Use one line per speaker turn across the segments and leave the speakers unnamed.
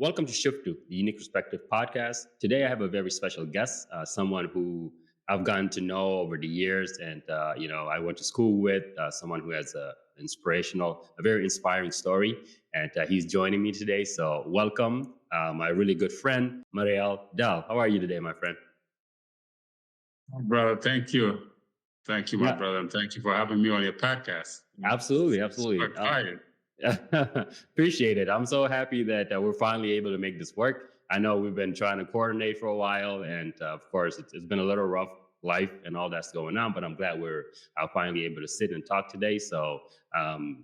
Welcome to Shift to the Unique Perspective podcast. Today, I have a very special guest, someone who I've gotten to know over the years, and I went to school with, someone who has a very inspiring story, and he's joining me today. So, welcome, my really good friend, Marial Dhal. How are you today, my friend?
Brother, thank you. Thank you, my
Yeah,
brother, and thank you for having me on your podcast.
absolutely,
Super
absolutely.
excited.
Appreciate it. I'm so happy that we're finally able to make this work. I know we've been trying to coordinate for a while, and of course, it's been a little rough life and all that's going on. But I'm glad we're finally able to sit and talk today. So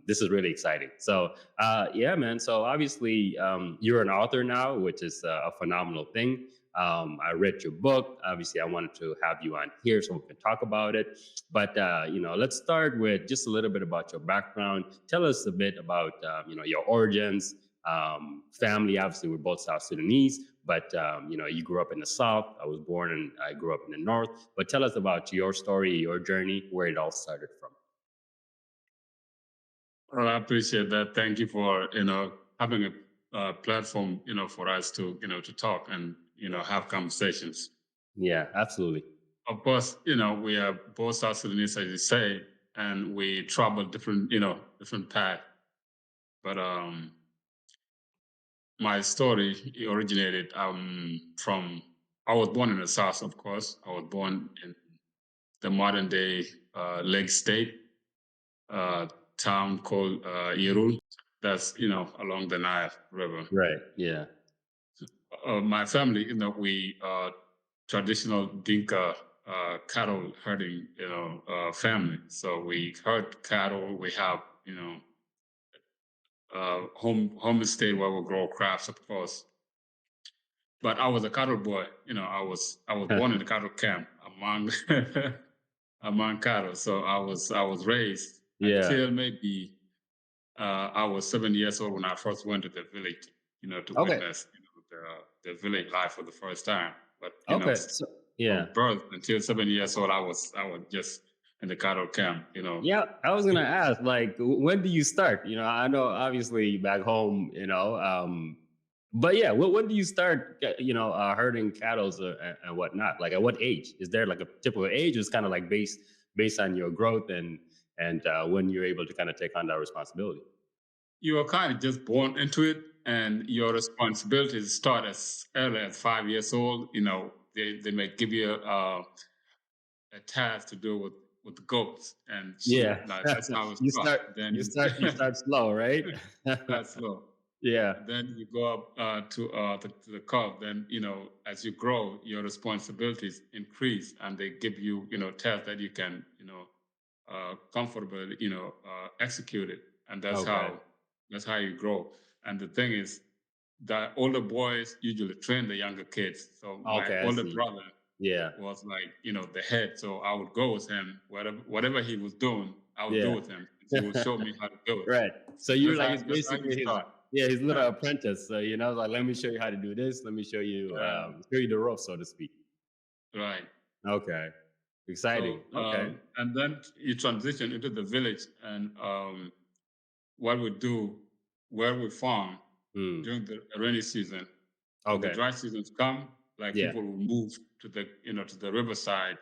this is really exciting. So yeah, man. So obviously, you're an author now, which is a phenomenal thing. I read your book. Obviously, I wanted to have you on here so we can talk about it. But let's start with just a little bit about your background. Tell us a bit about your origins, family. Obviously, we're both South Sudanese, but you grew up in the South. I grew up in the North. But tell us about your story, your journey, where it all started from.
Well, I appreciate that. Thank you for having a platform for us to talk and have conversations.
Yeah, absolutely.
Of course, we are both South Sudanese, as you say, and we travel different path. But my story originated from I was born in the South, of course. I was born in the modern day Lake State uh, town called Yerul. That's along the Nile River.
Right. Yeah.
My family, we traditional Dinka cattle herding, family. So we herd cattle. We have homestead where we grow crops, of course. But I was a cattle boy. I was born in the cattle camp among among cattle. So I was raised
Yeah.
until maybe I was 7 years old when I first went to the village, to
Okay.
witness the village life for the first time. But
Okay. So yeah.
from birth until 7 years old, I was just in the cattle camp.
Yeah, I was gonna ask, like, when do you start? I know obviously back home, but yeah, when do you start, herding cattle and whatnot? Like, at what age? Is there like a typical age? Or it's kind of like based on your growth and when you're able to kind of take on that responsibility.
You are kind of just born into it, and your responsibilities start as early as 5 years old. They may give you a task to do with the goats and sheep.
Yeah,
Like that's how it
you
starts.
start you
Then
start you start slow, right?
that's slow.
Yeah.
Then you go up to the curve. Then as you grow, your responsibilities increase, and they give you tasks that you can comfortably execute it, and
Okay.
that's how you grow. And the thing is, the older boys usually train the younger kids. So my
Okay, I
older
see.
brother
Yeah.
was like the head, so I would go with him whatever he was doing. I would do
Yeah.
with him. He would show me how to do it.
Right. So
So
you're
that's
like
how
his
that's how you
basically his
start.
yeah, his little apprentice. So like, let me show you how to do this. Let me
Yeah,
show you the ropes, so to speak.
right.
Okay. Exciting.
So
Okay.
and then you transition into the village, and what we do, where we farm
Hmm.
during the rainy season. When the
Okay.
dry seasons come, like
Yeah.
people will move to the riverside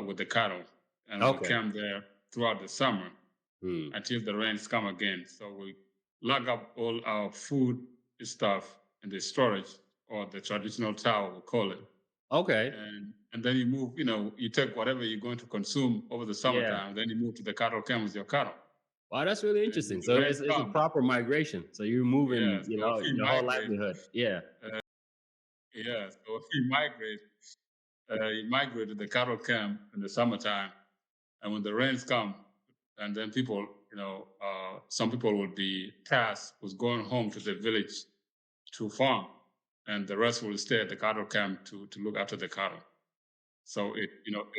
with the cattle, and we
Okay.
camp there throughout the summer
Hmm.
until the rains come again. So we lug up all our food stuff in the storage, or the traditional tower, we call it.
Okay.
And then you move, you take whatever you're going to consume over the
Yeah.
summertime, then you move to the cattle camp with your cattle.
Wow, that's really
And when
interesting.
the
So
rains
it's a
come,
proper migration. So you're moving,
yeah, so we
your whole
migrate.
livelihood. Yeah.
Yeah, so you migrate to the cattle camp in the summertime, and when the rains come, and then people, some people will be tasked with going home to the village to farm, and the rest will stay at the cattle camp to look after the cattle. So it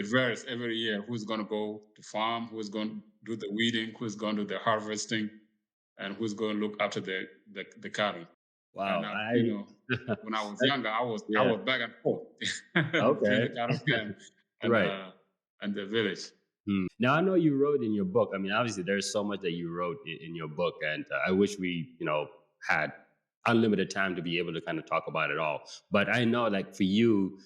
varies every year who's going to go to farm, who's going to do the weeding, who's going to do the harvesting, and who's going to look after the cattle. And
Wow.
when I was
That-
younger, I
yeah.
was back and forth between
Okay.
the cattle camp and
Right.
the village.
Now I know you wrote in your book. I mean, obviously, there's so much that you wrote in your book, and I wish we, had. unlimited time to be able to kind of talk about it all. But I know, like for you,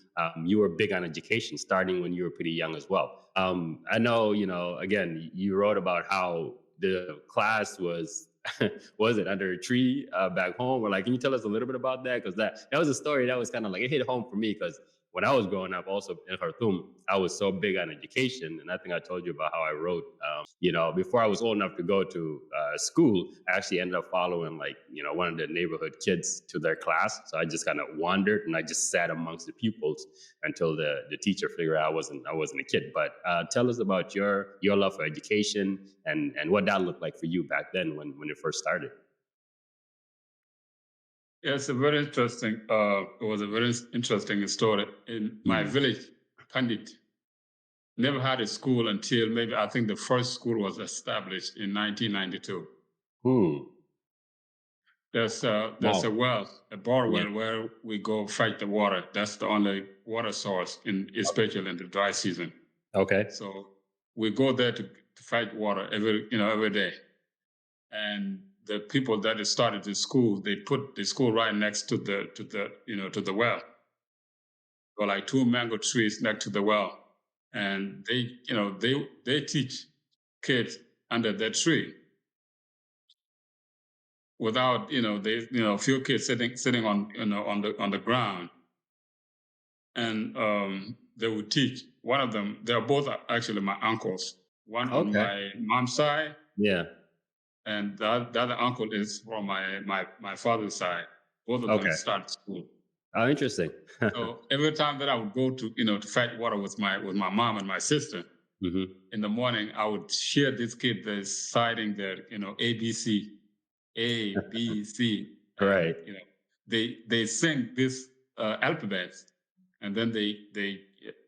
you were big on education, starting when you were pretty young as well. I know, again, you wrote about how the class was was it under a tree back home, or like, can you tell us a little bit about that? Because that was a story that was kind of like, it hit home for me, because when I was growing up, also in Khartoum, I was so big on education, and I think I told you about how I wrote. Before I was old enough to go to school, I actually ended up following, like, one of the neighborhood kids to their class. So I just kind of wandered, and I just sat amongst the pupils until the teacher figured out I wasn't a kid. But tell us about your love for education, and what that looked like for you back then when it first started.
Yeah, it's a very interesting. It was a very interesting story. In my
Mm.
village, Pandit never had a school until maybe I think the first school was established in 1992.
Hmm.
There's a
Wow.
well, a bore
Yeah.
well where we go fetch the water. That's the only water source especially in the dry season.
Okay.
So we go there to fetch water every day. And the people that started the school, they put the school right next to the well. Or like two mango trees next to the well, and they teach kids under that tree without they a few kids sitting on the ground, and they would teach. One of them, they're both actually my uncles. One on
Okay.
my mom's side,
Yeah.
and the other uncle is from my father's side. Both of them
Okay.
started school.
Oh, interesting.
So every time that I would go to fetch water with my mom and my sister,
Hmm.
in the morning, I would hear this kid reciting their ABC, A, B, C, and
Right.
they sing this alphabets, and then they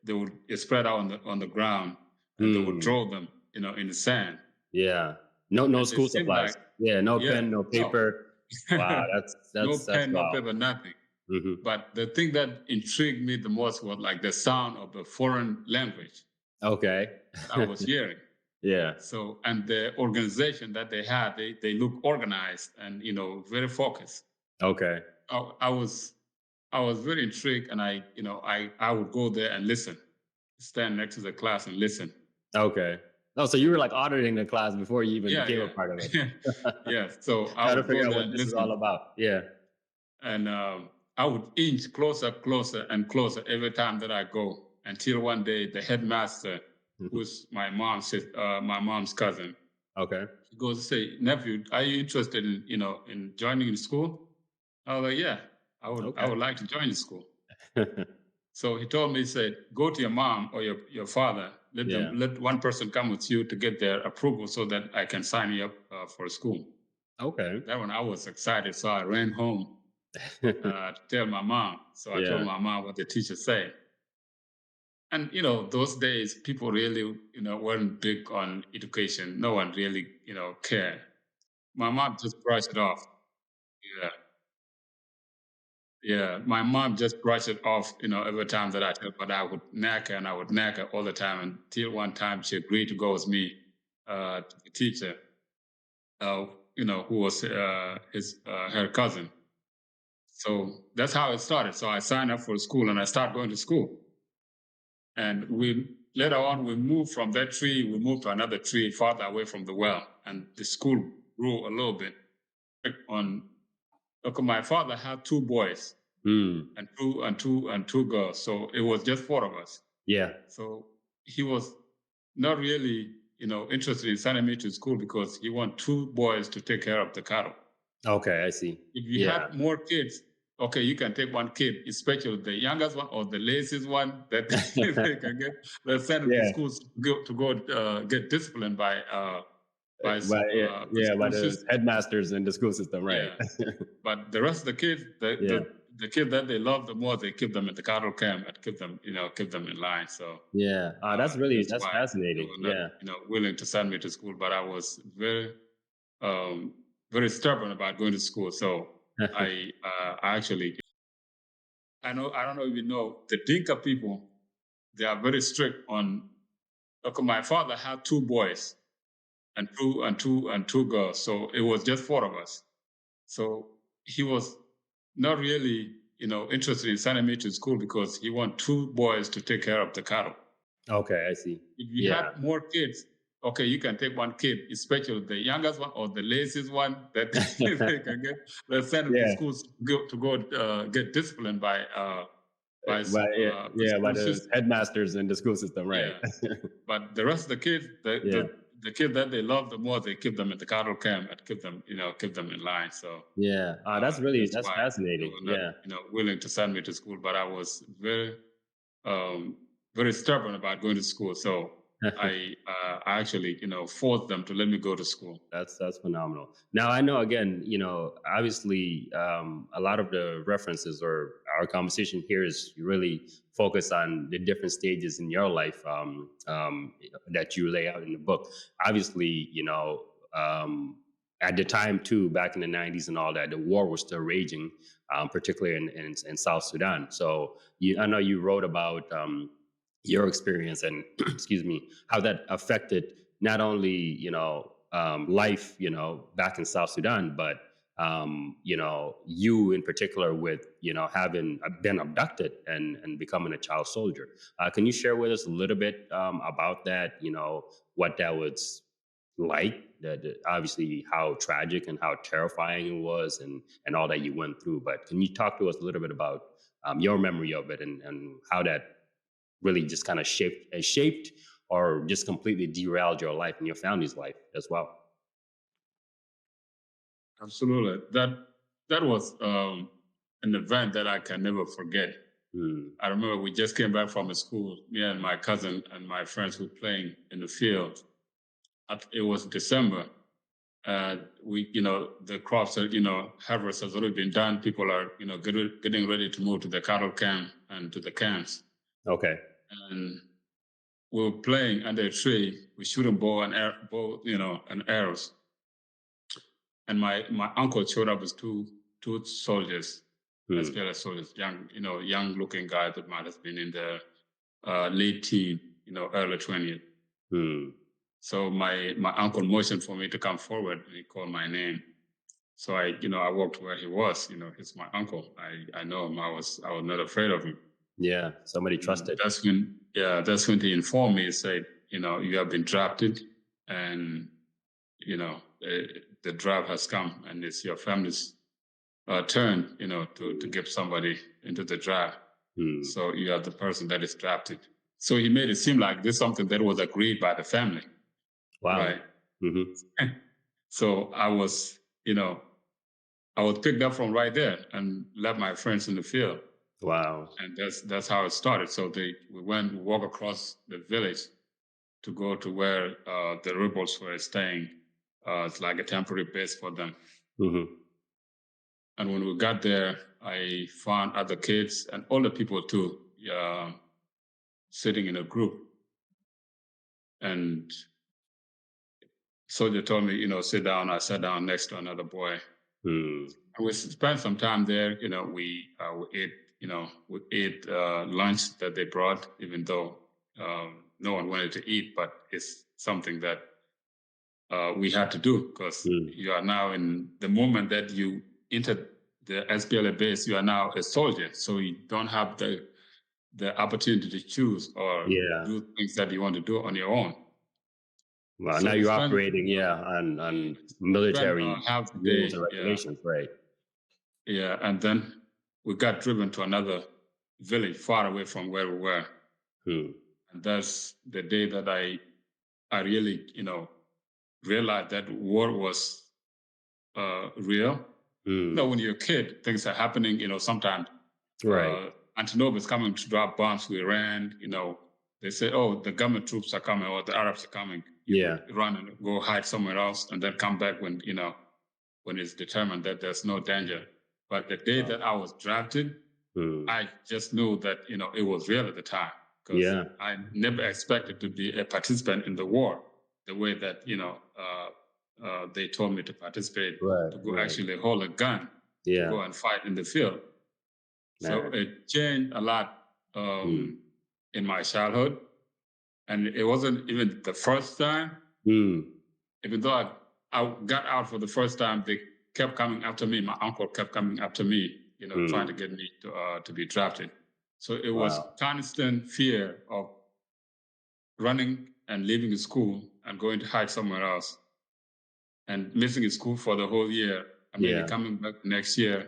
would spread out on the ground, and they would
Hmm.
draw them in the sand,
Yeah. No
and they
school
seem
supplies.
like,
Yeah, no
yeah,
pen, no
no,
paper. Wow,
no
that's
pen, no
wow.
paper, nothing.
Hmm.
But the thing that intrigued me the most was like the sound of the foreign language
Okay.
that I was hearing.
Yeah.
So, and the organization that they had, they look organized and very focused.
Okay.
I was very intrigued, and I would go there and listen, stand next to the class and listen.
Okay. Oh, so you were like auditing the class before you even
Yeah,
became a part of it.
yeah, yeah. So I
Trying to
would go
figure out
there
what
and
this is all
listen,
about. Yeah.
and I would inch closer, closer, and closer every time that I go, until one day the headmaster,
Mhm.
who's my mom's cousin,
Okay.
he goes to say, "Nephew, are you interested in joining the school?" I was like, "Yeah, I
Okay.
would like to join the school." So he told me, he said, "Go to your mom or your father.
Yeah.
Let one person come with you to get their approval so that I can sign you up for school."
Okay.
That one I was excited, so I ran home to tell my mom. So I told
Yeah.
my mom what the teacher said. And those days people really weren't big on education. No one really cared. My mom just brushed it off. Yeah. Yeah, my mom just brushed it off, every time that I tell her, but I would nag her and I would nag her all the time until one time she agreed to go with me to the teacher, who was her cousin. So that's how it started. So I signed up for school and I started going to school. And we later on we moved from that tree, we moved to another tree farther away from the well, and the school grew a little bit. On Look, my father had two boys
Mm.
and two girls. So it was just four of us.
Yeah.
So he was not really, interested in sending me to school because he want two boys to take care of the cattle.
Okay, I see.
If you
Yeah.
had more kids, okay, you can take one kid, especially the youngest one or the laziest one that they can get. Let's send them to
Yeah.
schools to go get disciplined by the
By
school
the
system.
headmasters in the school system, right?
Yeah. But the rest of the kids, the
Yeah.
the the kid that they love the more, they keep them at the cattle camp and keep them in line. So
Yeah.
that's
That's
why they
fascinating.
were not,
Yeah.
willing to send me to school. But I was very stubborn about going to school. So I actually, I don't know if you know, the Dinka people, they are very strict on. Look, my father had two boys and two girls, so it was just four of us. So he was not really, interested in sending me to school because he want two boys to take care of the cattle.
Okay, I see.
If you
Yeah.
had more kids, okay, you can take one kid, especially the youngest one or the laziest one that they can get. Let's send them to
Yeah.
schools to go get disciplined by the
By
school
the
system.
headmasters in the school system, right?
Yeah, but the rest of the kids,
Yeah.
the kid that they love the more, they keep them at the cattle camp and keep them in line. So
Yeah.
that's
That's
why they
fascinating.
were not,
Yeah.
willing to send me to school. But I was um, very stubborn about going to school. So I actually, forced them to let me go to school.
That's phenomenal. Now I know again, obviously a lot of the references or our conversation here is really focused on the different stages in your life that you lay out in the book. Obviously, at the time too, back in the '90s and all that, the war was still raging, particularly in South Sudan. So I know you wrote about your experience and excuse me, how that affected not only life back in South Sudan, but you in particular with having been abducted and becoming a child soldier. Can you share with us a little bit about that? What that was like. Obviously, how tragic and how terrifying it was, and all that you went through. But can you talk to us a little bit about your memory of it and how that really just kind of shaped or just completely derailed your life and your family's life as well?
Absolutely. That was an event that I can never forget.
Mm.
I remember we just came back from a school, me and my cousin and my friends were playing in the field. It was December. The crops are, harvest has already been done. People are, getting ready to move to the cattle camp and to the camps.
Okay.
And we were playing under a tree. We shooting and arrows. And my uncle showed up with two soldiers, as
Mm.
well as soldiers, young looking guys that might have been in the late teen, early 20th.
Mm.
So my uncle motioned for me to come forward, and he called my name. So I walked where he was. He's my uncle. I know him. I was not afraid of him.
Yeah, somebody
And
trusted.
that's when he informed me. He said, you have been drafted, and the draft has come, and it's your family's turn, to get somebody into the draft.
Mm.
So you are the person that is drafted. So he made it seem like this is something that was agreed by the family,
Wow.
right?
Mm-hmm.
So I was picked up from right there and left my friends in the field,
Wow.
and that's how it started. So we walk across the village to go to where the rebels were staying. It's like a temporary base for them.
Mm-hmm.
And when we got there, I found other kids and older people too, sitting in a group. And soldier told me, sit down. I sat down next to another boy.
Mm.
And we spent some time there. We ate lunch that they brought, even though no one wanted to eat. But it's something that we had to do because you are now in the moment that you enter the SPLA base, you are now a soldier. So you don't have the opportunity to choose or do things that you want to do on your own.
Well,
So
now
we
you're
spent
operating, on military
half the
rules
day,
and regulations, right?
yeah, and then we got driven to another village far away from where we were.
Hmm.
And that's the day that I really, realized that war was real. When you're a kid, things are happening, sometimes
Right.
Antonov is coming to drop bombs. We ran, they say, oh, the government troops are coming or the Arabs are coming. You run and go hide somewhere else and then come back when it's determined that there's no danger. But the day that I was drafted, I just knew that, it was real at the time. Because I never expected to be a participant in the war the way that, they told me to participate, to go actually hold a gun, to go and fight in the field. So it changed a lot in my childhood. And it wasn't even the first time. Even though I got out for the first time, they kept coming after me. My uncle kept coming after me, trying to
Mm.
get me to be drafted. So it was
Wow.
constant fear of running and leaving school and going to hide somewhere else and missing school for the whole year and maybe
Yeah.
coming back next year.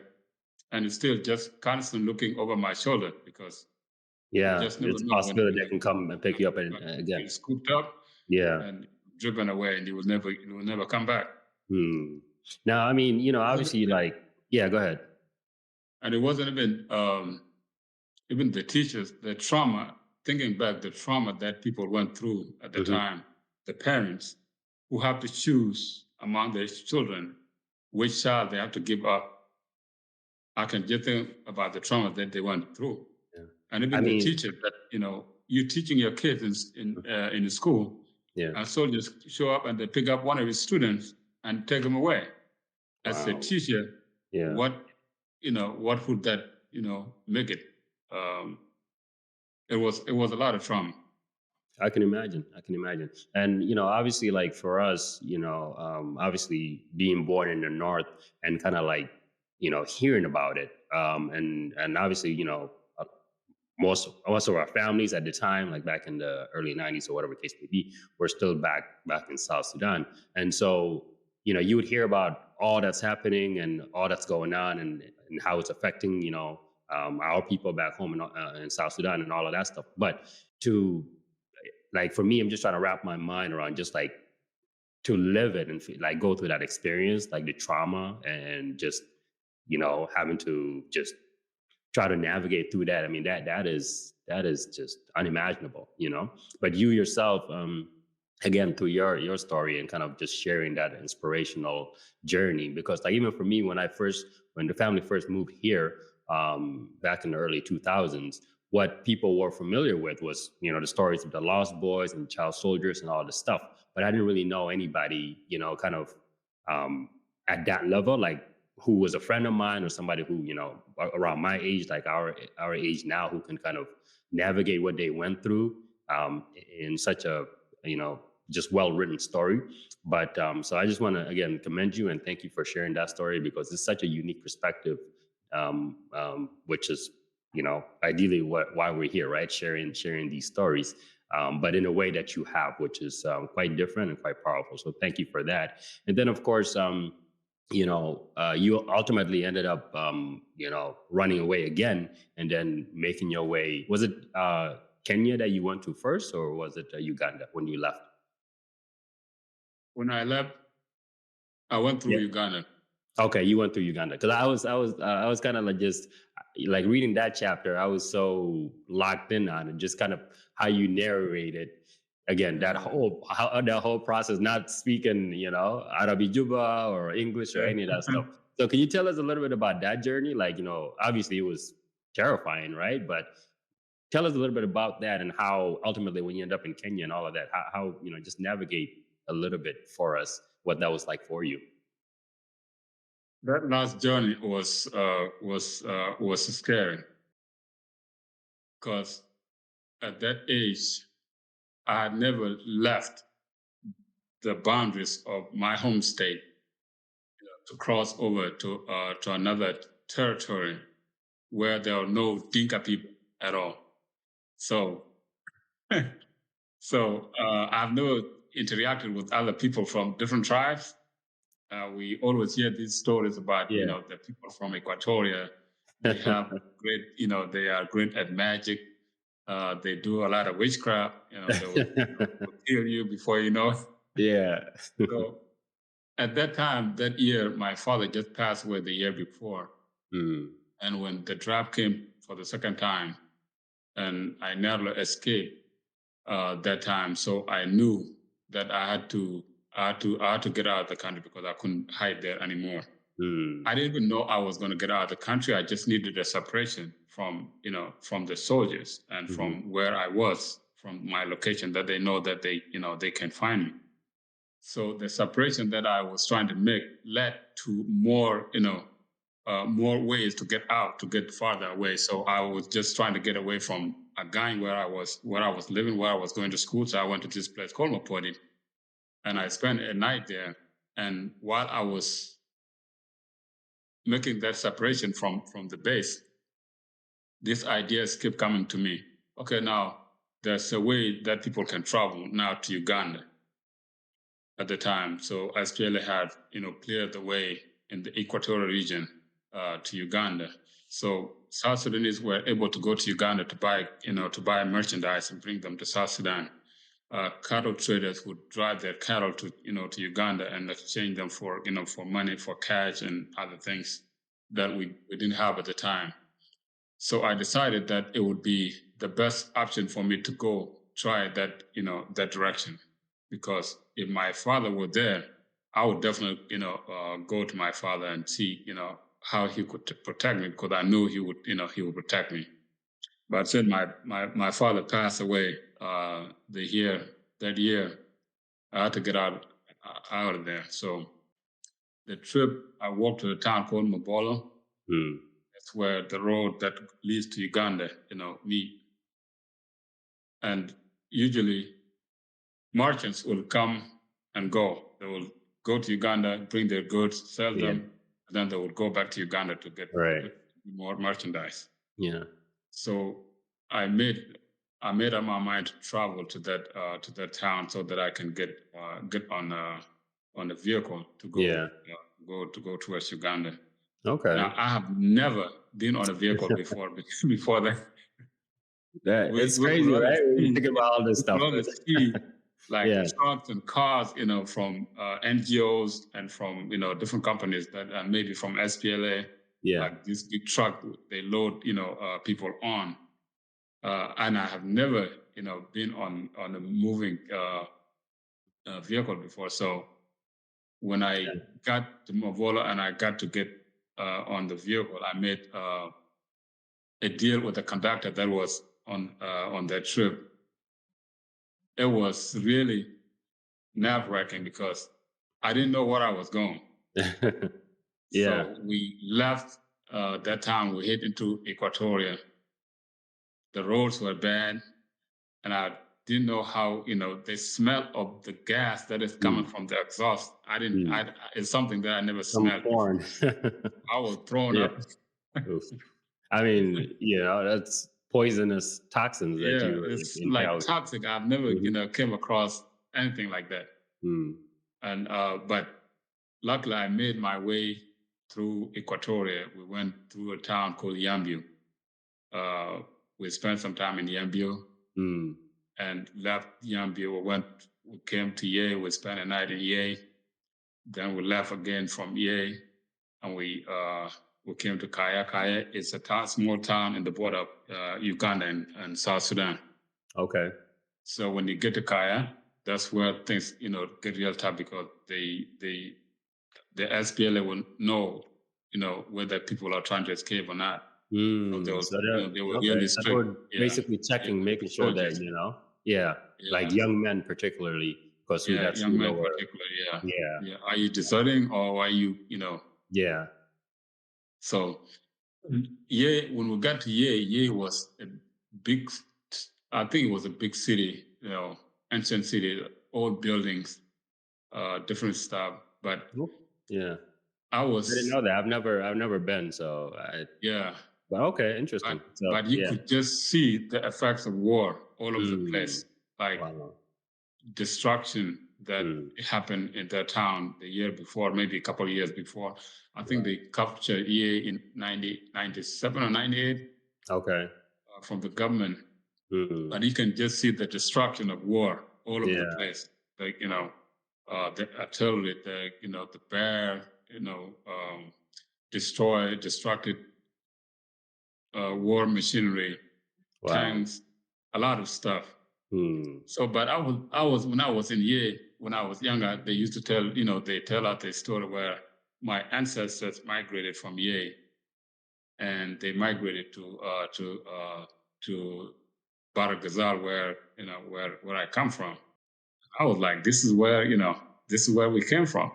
And it's still just constantly looking over my shoulder because you
Yeah.
just never
It's a
know when
possibility they
you're
can come and pick you up again.
get scooped up
Yeah.
and driven away, and you will never come back.
Hmm. Now, I mean,
It wasn't
obviously,
even,
like, yeah, go ahead.
and it wasn't even the teachers, the trauma. Thinking back, the trauma that people went through at the
Hmm.
time, the parents who have to choose among their children which child they have to give up. I can just think about the trauma that they went through,
Yeah.
and
I
even the
mean,
teacher that you're teaching your kids in the school,
yeah.
and soldiers show up and they pick up one of his students and take him away. As a
Wow.
teacher,
Yeah.
what what would that make it? Um, it was a lot of trauma.
I can imagine. I can imagine. And obviously, like for us, obviously being born in the north and kind of like hearing about it, and obviously most of our families at the time, like back in the early '90s or whatever case may be, were still back in South Sudan, and so you would hear about all that's happening and all that's going on, and how it's affecting our people back home in South Sudan and all of that stuff. But to like for me, I'm just trying to wrap my mind around just like to live it and like go through that experience, like the trauma and just having to just try to navigate through that. I mean, that is just unimaginable, But you yourself, again, through your story and kind of just sharing that inspirational journey, because like even for me, when the family first moved here, back in the early 2000s, what people were familiar with was the stories of the Lost Boys and child soldiers and all this stuff. But I didn't really know anybody, kind of um, at that level, like who was a friend of mine or somebody who around my age, like our age now, who can kind of navigate what they went through in such a just well written story. But so I just want to again commend you and thank you for sharing that story, because it's such a unique perspective, which is ideally why we're here, right? Sharing these stories, but in a way that you have, which is quite different and quite powerful. So thank you for that. And then of course, you ultimately ended up, running away again and then making your way. Was it Kenya that you went to first, or was it Uganda when you left?
When I left, I went through
Yeah.
Uganda.
Okay, you went through Uganda, because I was kind of like just like reading that chapter. I was so locked in on it, just kind of how you narrated again that whole process, not speaking Arabic Juba or English or any of that stuff. So can you tell us a little bit about that journey? Like obviously it was terrifying, right? But tell us a little bit about that and how ultimately when you end up in Kenya and all of that, how just navigate a little bit for us what that was like for you.
That last journey was scary because at that age I had never left the boundaries of my home state to cross over to another territory where there are no Dinka people at all. So I've never interacted with other people from different tribes. We always hear these stories about
Yeah.
the people from Equatoria. They have great, they are great at magic. They do a lot of witchcraft. They will kill you before you know.
Yeah.
So at that time, that year, my father just passed away the year before,
Mm.
and when the draft came for the second time, and I narrowly escaped that time, so I knew that I had to get out of the country because I couldn't hide there anymore.
Mm.
I didn't even know I was going to get out of the country. I just needed a separation from the soldiers and
Mhm.
from where I was, from my location, that they know that they can find me. So the separation that I was trying to make led to more ways to get out, to get farther away. So I was just trying to get away from a gang where I was living, where I was going to school. So I went to this place called Mapodi, and I spent a night there. And while I was making that separation from the base, these ideas keep coming to me. Okay, now there's a way that people can travel now to Uganda at the time. So SPLA had, cleared the way in the equatorial region to Uganda. So South Sudanese were able to go to Uganda to buy merchandise and bring them to South Sudan. Cattle traders would drive their cattle to Uganda and exchange them for money, for cash and other things that we didn't have at the time. So I decided that it would be the best option for me to go try that that direction, because if my father were there, I would definitely go to my father and see how he could protect me, because I knew he would protect me. But since my father passed away that year, I had to get out of there. So the trip, I walked to a town called Mabolo. That's where the road that leads to Uganda, meet. And usually merchants will come and go. They will go to Uganda, bring their goods, sell them, and then they will go back to Uganda to get more merchandise.
Yeah.
So I made up my mind to travel to that town so that I can get on a vehicle to go towards Uganda.
Okay.
Now, I have never been on a vehicle before that.
It's crazy, right? When you think about all this stuff.
See, like trucks and cars, from NGOs and from different companies that maybe from SPLA.
Yeah.
Like this big truck, they load people on, and I have never been on a moving vehicle before. So when I got to Mavola and I got to get on the vehicle, I made a deal with the conductor that was on that trip. It was really nerve-wracking because I didn't know where I was going. So we left that town. We hit into Equatoria. The roads were bad, and I didn't know how the smell of the gas that is coming from the exhaust. I didn't. It's something that I never smelled.
Porn.
I was thrown up.
I mean, that's poisonous toxins that you
it's like toxic. I've never came across anything like that. And but luckily I made my way through Equatoria. We went through a town called Yambio. We spent some time in Yambio and left Yambio. We came to Ye. We spent a night in Ye. Then we left again from Ye, and we came to Kaya. Kaya is a small town in the border of Uganda and South Sudan.
Okay.
So when you get to Kaya, that's where things get real tough, because the SPLA will know whether people are trying to escape or not. So they were really strict.
Basically checking, making sure that like young men particularly, because that's
young men particularly. Are you deserting or are you
Yeah.
So when we got to Ye was a big. I think it was a big city, ancient city, old buildings, different stuff. But I
didn't know that. I've never been. So But okay, interesting.
But you could just see the effects of war all over the place, like destruction that happened in their town the year before, maybe a couple of years before. I think they captured EA in 97 or 98.
Okay.
From the government. But you can just see the destruction of war all over the place. Like, the artillery, the bear, destructed war machinery, tanks, a lot of stuff. So, but I was when I was in Ye, when I was younger, they used to tell, they tell out the story where my ancestors migrated from Ye, and they migrated to Baragazal, where I come from. I was like, this is where we came from.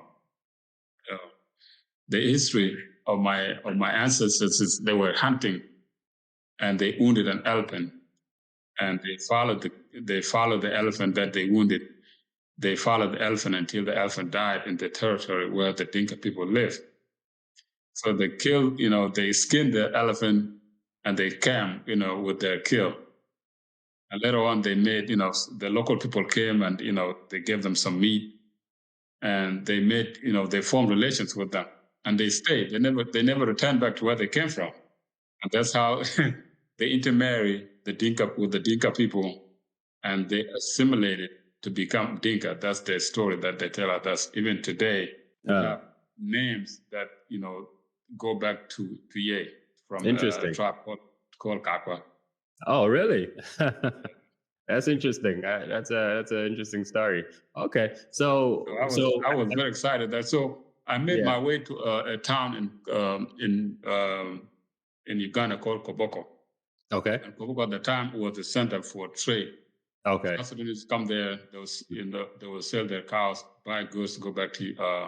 The history of my ancestors is they were hunting, and they wounded an elephant, and they followed the elephant that they wounded. They followed the elephant until the elephant died in the territory where the Dinka people live. So they killed, they skinned the elephant and they camped, with their kill. And later on, they made, the local people came and, they gave them some meat and they made, they formed relations with them and they stayed. They never returned back to where they came from. And that's how they intermarry the Dinka with the Dinka people and they assimilated to become Dinka. That's their story that they tell us. Even today, we have names that, go back to Ye from a
Interesting.
tribe called Kakwa.
Oh, really? That's interesting. That's an interesting story. Okay,
So I was
so
very excited that I made
yeah.
my way to a town in Uganda called Koboko.
Okay.
And Koboko at the time was the center for trade.
Okay.
South Sudanese come there. They will sell their cows, buy goods, go back to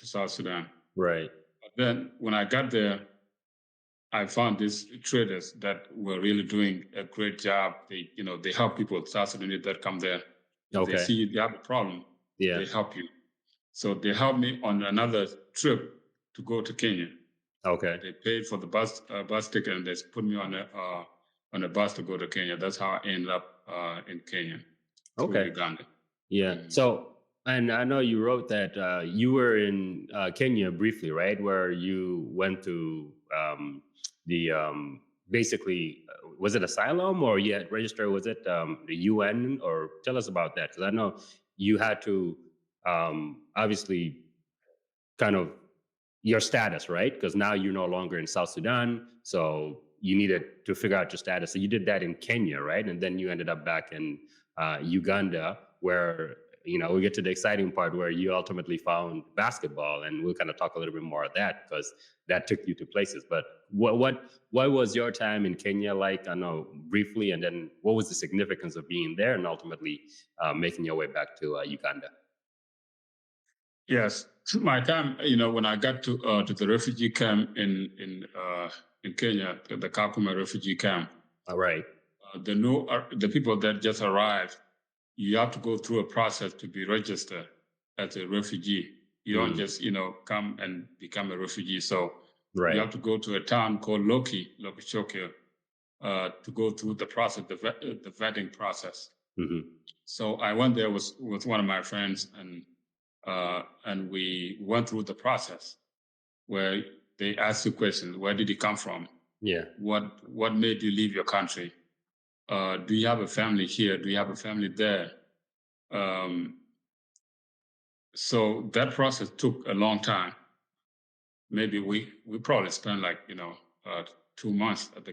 South Sudan.
Right.
But then when I got there, I found these traders that were really doing a great job. They help people, South Sudanese that come there. If they
Okay.
see you have a problem,
Yeah.
they help you. So they helped me on another trip to go to Kenya.
Okay.
They paid for the bus ticket and they put me on a bus to go to Kenya. That's how I ended up in Kenya through
Okay.
Uganda.
Yeah. So, and I know you wrote that you were in Kenya briefly, right? Where you went to the basically, was it asylum or you had registered? Was it the UN? Or tell us about that, because I know you had to obviously kind of your status, right? Because now you're no longer in South Sudan, so you needed to figure out your status. So you did that in Kenya, right? And then you ended up back in Uganda, where we get to the exciting part where you ultimately found basketball, and we'll kind of talk a little bit more of that because that took you to places. But what was your time in Kenya like? I know briefly, and then what was the significance of being there, and ultimately making your way back to Uganda?
Yes, my time, when I got to the refugee camp in Kenya, the Kakuma refugee camp,
All right.
the people that just arrived, you have to go through a process to be registered as a refugee. You don't just come and become a refugee. So you have to go to a town called Lokichokyo, to go through the process, the vetting process.
Mm-hmm.
So I went there with one of my friends, and we went through the process where they asked you questions. Where did you come from?
Yeah.
What made you leave your country? Do you have a family here? Do you have a family there? So that process took a long time. Maybe we probably spent 2 months at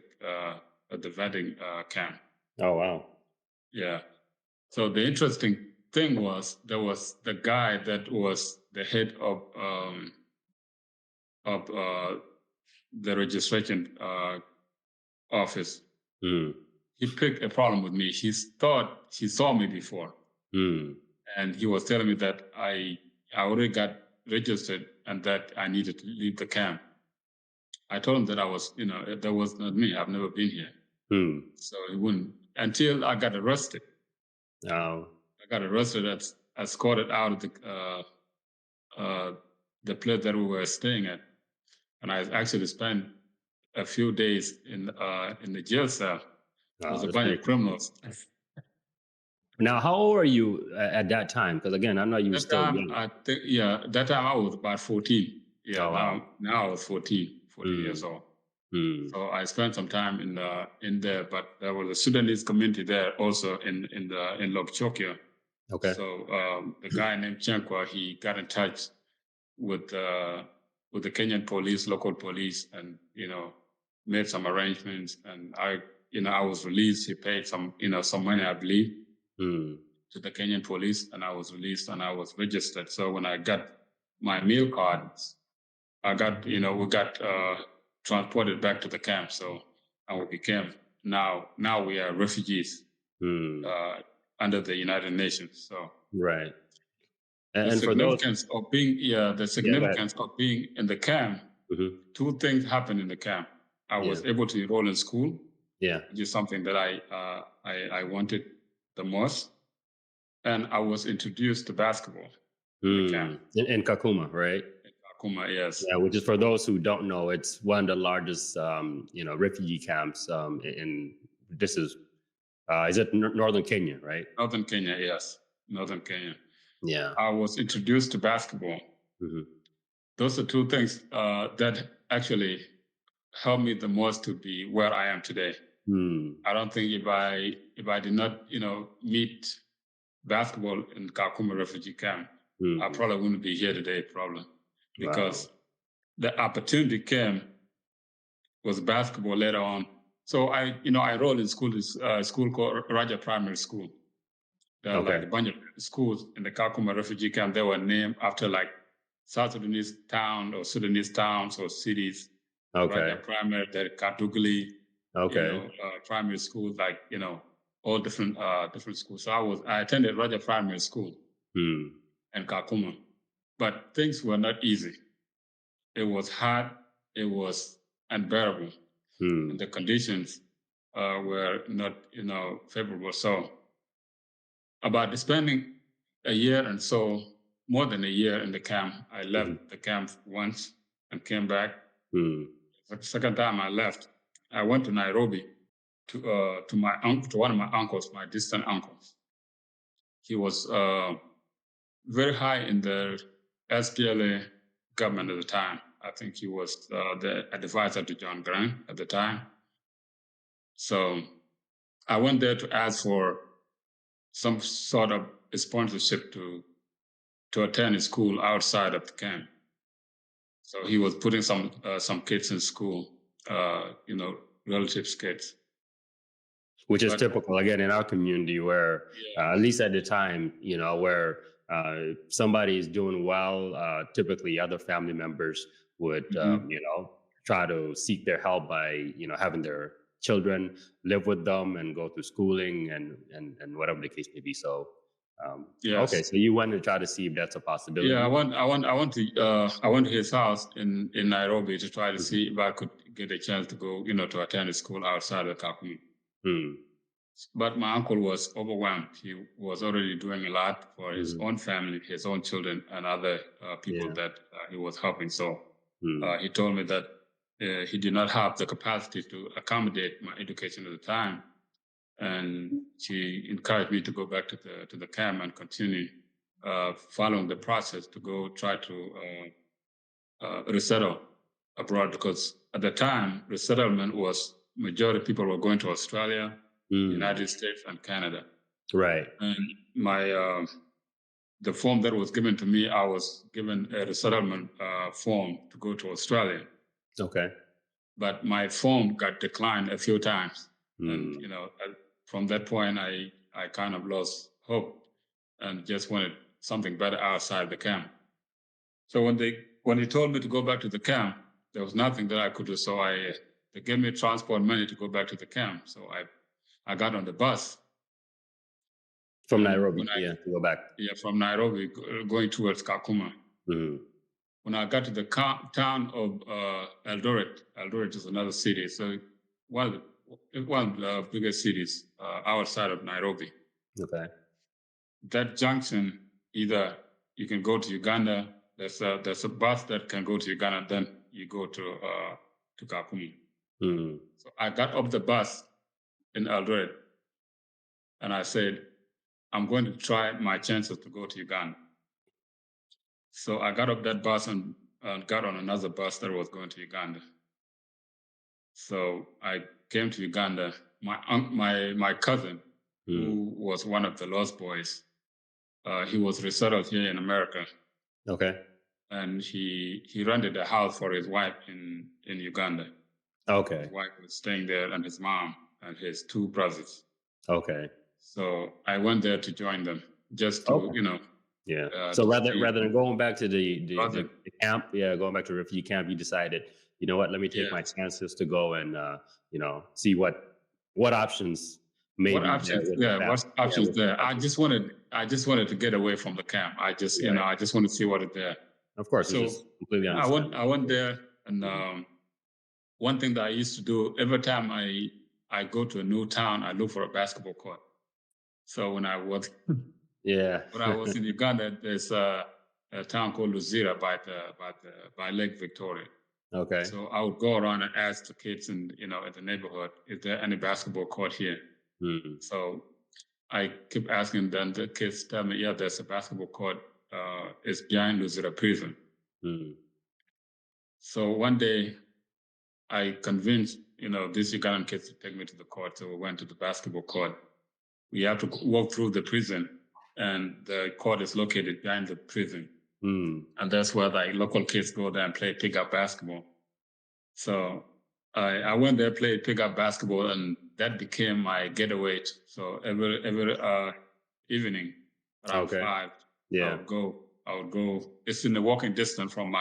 the vetting camp.
Oh, wow.
Yeah. So the interesting thing was there was the guy that was the head of the registration office. He picked a problem with me. He thought he saw me before, and he was telling me that I already got registered and that I needed to leave the camp. I told him that that was not me. I've never been here. So he wouldn't until I got arrested.
Oh.
I got arrested. Escorted out of the place that we were staying at, and I actually spent a few days in the jail cell. There was a bunch of criminals.
Now, how old are you at that time? Because again, I know you were still young.
That time I was about 14. Yeah,
Oh, wow.
now I was 14 years old. So I spent some time in there, but there was a Sudanese community there also in Lokchokyo.
Okay.
So the guy named Chenkwa, he got in touch with the Kenyan police, local police, and made some arrangements. And I was released. He paid some money, I believe, to the Kenyan police, and I was released and I was registered. So when I got my meal cards, we got transported back to the camp. So we became now we are refugees under the United Nations. So
right.
the
And for those,
significance of being of being in the camp. Two things happened in the camp. I was able to enroll in school.
Yeah.
Which is something that I wanted the most, and I was introduced to basketball in the camp.
In Kakuma, right?
Kakuma, yes.
Yeah, which is for those who don't know, it's one of the largest, refugee camps. In this is it northern Kenya, right?
Northern Kenya, yes. Northern Kenya.
Yeah.
I was introduced to basketball.
Hmm.
Those are two things that actually helped me the most to be where I am today.
Hmm.
I don't think if I did not, meet basketball in Kakuma refugee camp, I
Hmm.
probably wouldn't be here today, probably,
Wow.
because the opportunity came was basketball later on. So I enrolled in school called Raja Primary School. There are like
Okay.
a bunch of schools in the Kakuma refugee camp. They were named after like South Sudanese town or Sudanese towns or cities. Raja
Okay.
Primary, the Katugli,
Okay.
primary schools, like all different schools. So I attended Raja Primary School
Hmm.
in Kakuma, but things were not easy. It was hard. It was unbearable, and
Hmm.
the conditions were not favorable. So about spending a year and so more than a year in the camp, I
Hmm.
left the camp once and came back.
Hmm.
The second time I left, I went to Nairobi to my uncle, to one of my uncles, my distant uncles. He was very high in the SPLA government at the time. I think he was the advisor to John Grant at the time. So I went there to ask for some sort of sponsorship to attend a school outside of the camp. So he was putting some kids in school, relatives' kids.
Which is
But
typical again in our community, where
yeah,
at least at the time, where somebody is doing well, typically other family members would,
mhm.
try to seek their help by, having their children live with them and go through schooling and whatever the case may be. So, okay,
Yes,
so you went to try to see if that's a
yeah. I
possibility.
went, I went, I went to his house in Nairobi to try to
Mhm.
see if I could get a chance to go, to attend a school outside of Kakumi.
Hmm.
But my uncle was overwhelmed. He was already doing a lot for his
Hmm.
own family, his own children, and other people
Yeah.
that he was helping. So
Hmm.
he told me that he did not have the capacity to accommodate my education at the time, and she encouraged me to go back to the camp and continue following the process to go try to resettle abroad, because at the time resettlement was majority of people were going to Australia,
Hmm.
United States, and Canada.
Right.
And my the form that was given to me, I was given a resettlement form to go to Australia,
Okay.
but my form got declined a few times, and
Hmm.
from that point, I kind of lost hope and just wanted something better outside the camp. So when they told me to go back to the camp, there was nothing that I could do. So they gave me transport money to go back to the camp. So I got on the bus,
From
and
Nairobi, yeah, to go back.
from Nairobi going towards Kakuma.
Hmm.
When I got to the town of Eldoret, Eldoret is another city. So one of the biggest cities outside of Nairobi.
Okay.
That junction, either you can go to Uganda. There's a bus that can go to Uganda. Then you go to Kakuma.
Hmm.
So I got off the bus in Eldoret, and I said, I'm going to try my chances to go to Uganda. So I got off that bus and got on another bus that was going to Uganda. So I came to Uganda. My cousin,
Hmm.
who was one of the Lost Boys, he was resettled here in America,
Okay.
and he rented a house for his wife in Uganda. His
Okay.
wife was staying there, and his mom and his two brothers.
Okay.
So I went there to join them, just to
Okay. Yeah. So
to
rather
see.
rather than going back to
Rather,
the camp, yeah, going back to refugee camp, you decided, you know what, let me take my
yes.
chances to go and see what options may
What
be there
options?
with the
Yeah,
family.
what
Yeah,
options
with the
there?
family.
I just wanted to get away from the camp.
Right.
I just want to see what is there.
Of course, which
So
is completely
I
understandable.
went there, and
Mhm.
one thing that I used to do every time I go to a new town, I look for a basketball court. So when I was
Yeah.
in Uganda, there's a town called Luzira by Lake Victoria.
Okay.
So I would go around and ask the kids in the neighborhood, is there any basketball court here?
Mm,
So I keep asking them. The kids tell me, yeah, there's a basketball court. It's behind Luzira prison.
mm,
So one day I convinced these Ugandan kids to take me to the court. So we went to the basketball court. We have to walk through the prison, and the court is located behind the prison.
mm.
And that's where the local kids go there and play pickup basketball. So I went there, played pickup basketball, and that became my getaway. So every evening around
Okay.
5,
Yeah.
I would go. It's in the walking distance from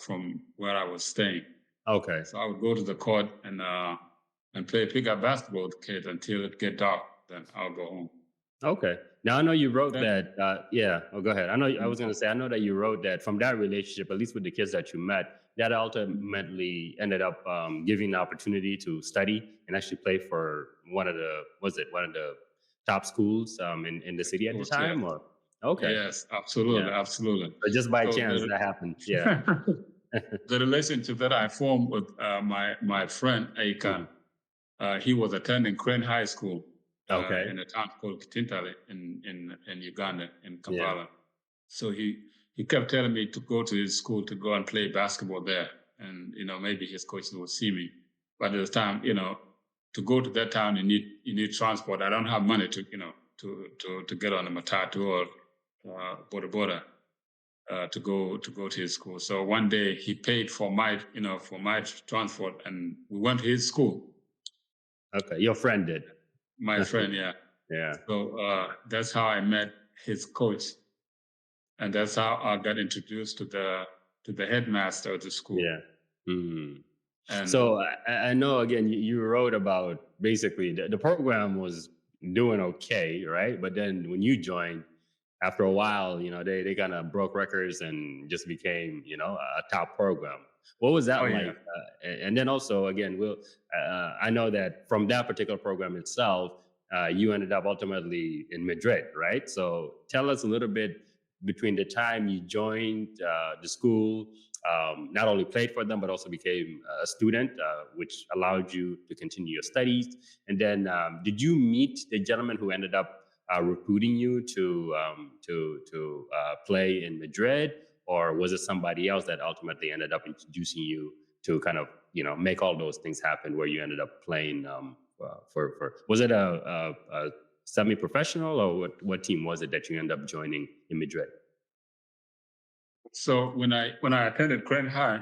from where I was staying.
Okay.
So I would go to the court and play pickup basketball with the kids until it get dark. Then I'll go home.
Okay. Now I know you wrote
Then,
that. Yeah. Oh, go ahead. I was going to say. I know that you wrote that from that relationship, at least with the kids that you met, that ultimately ended up giving the opportunity to study and actually play for one of the top schools in the city at the
schools, yes.
time, or okay.
Yes, absolutely,
Yeah.
absolutely.
But just by
So
chance that happened. Yeah.
the relationship that I formed with my friend Aikan, he was attending Crane High School
Okay.
in a town called Kitintale in Uganda, in
Yeah.
Kampala. So he kept telling me to go to his school to go and play basketball there, and maybe his coaches will see me. But at the time, to go to that town, you need transport. I don't have money to get on a matatu or boda to go to his school. So one day he paid for my transport, and we went to his school.
Okay. Your friend did.
My friend, yeah.
Yeah.
So that's how I met his coach, and that's how I got introduced to the headmaster of the school.
Yeah. Mm.
And
So I know again you wrote about basically the program was doing okay, right? But then when you joined, after a while, they kind of broke records and just became a top program. What was that
oh
like?
yeah,
And then also again, I know that from that particular program itself, you ended up ultimately in Madrid, right? So tell us a little bit between the time you joined the school, not only played for them, but also became a student, which allowed you to continue your studies. And then, did you meet the gentleman who ended up recruiting you to play in Madrid, or was it somebody else that ultimately ended up introducing you to kind of make all those things happen, where you ended up playing for was it a semi-professional, or what team was it that you ended up joining in Madrid?
So when I attended Crane High,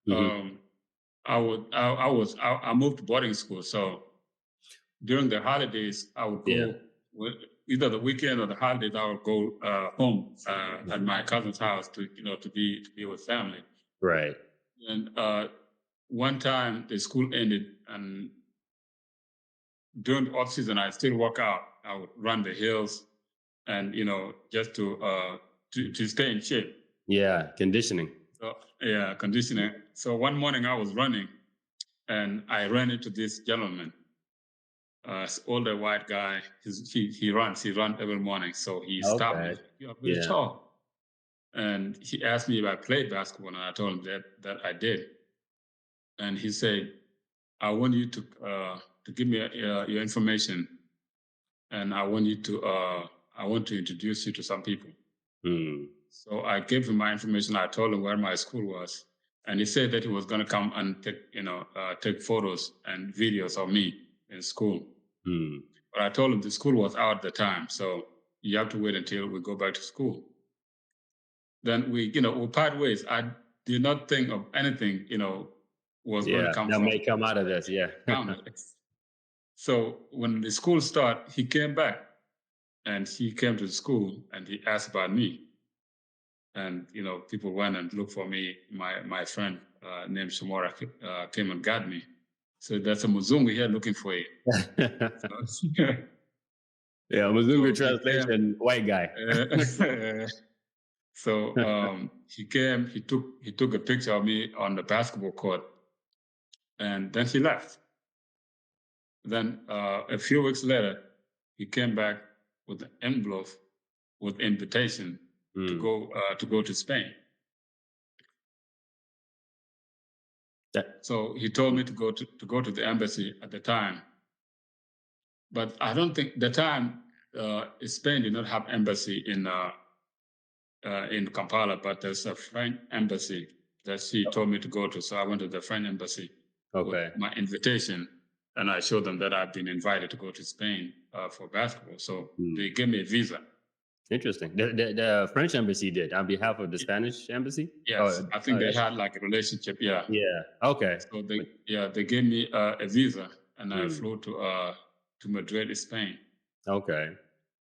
Mm-hmm.
I moved to boarding school. So during the holidays, I would
Yeah.
go either the weekend or the holidays. I would go home at my cousin's house to be with family.
Right.
And one time the school ended, and during the off season, I still work out. I would run the hills, and just to stay in shape.
Yeah. Conditioning.
So yeah, conditioning. So one morning I was running, and I ran into this gentleman, older white guy. He runs every morning. So he stopped me.
Okay.
You're very
Yeah.
tall, and he asked me if I played basketball, and I told him that I did. And he said, "I want you to give me your information, and I want to introduce you to some people."
Mm.
So I gave him my information. I told him where my school was, and he said that he was going to come and take photos and videos of me in school.
Mm.
But I told him the school was out at the time, so you have to wait until we go back to school. Then we part ways. I did not think of anything, was going to
Yeah.
come
That
from
may come out of this. Yeah.
Ghana. So when the school started, he came back, and he came to the school, and he asked about me. And people went and looked for me. My friend named Shamora came and got me. So there's a Muzungu here looking for you. So,
Yeah. Muzungu translation, white guy.
so he came. He took a picture of me on the basketball court, and then he left. Then a few weeks later, he came back with an envelope with invitation
Mm.
to go to Spain. So he told me to go to the embassy at the time, but I don't think the time Spain did not have embassy in Kampala, but there's a French embassy that she told me to go to. So I went to the French embassy with my invitation, and I showed them that I've been invited to go to Spain for basketball. So they gave me a visa.
Interesting. The French embassy did on behalf of the Spanish embassy?
Yes, I think they had like a relationship. Yeah.
Yeah. Okay.
So they gave me a visa, and I flew to Madrid, Spain.
Okay.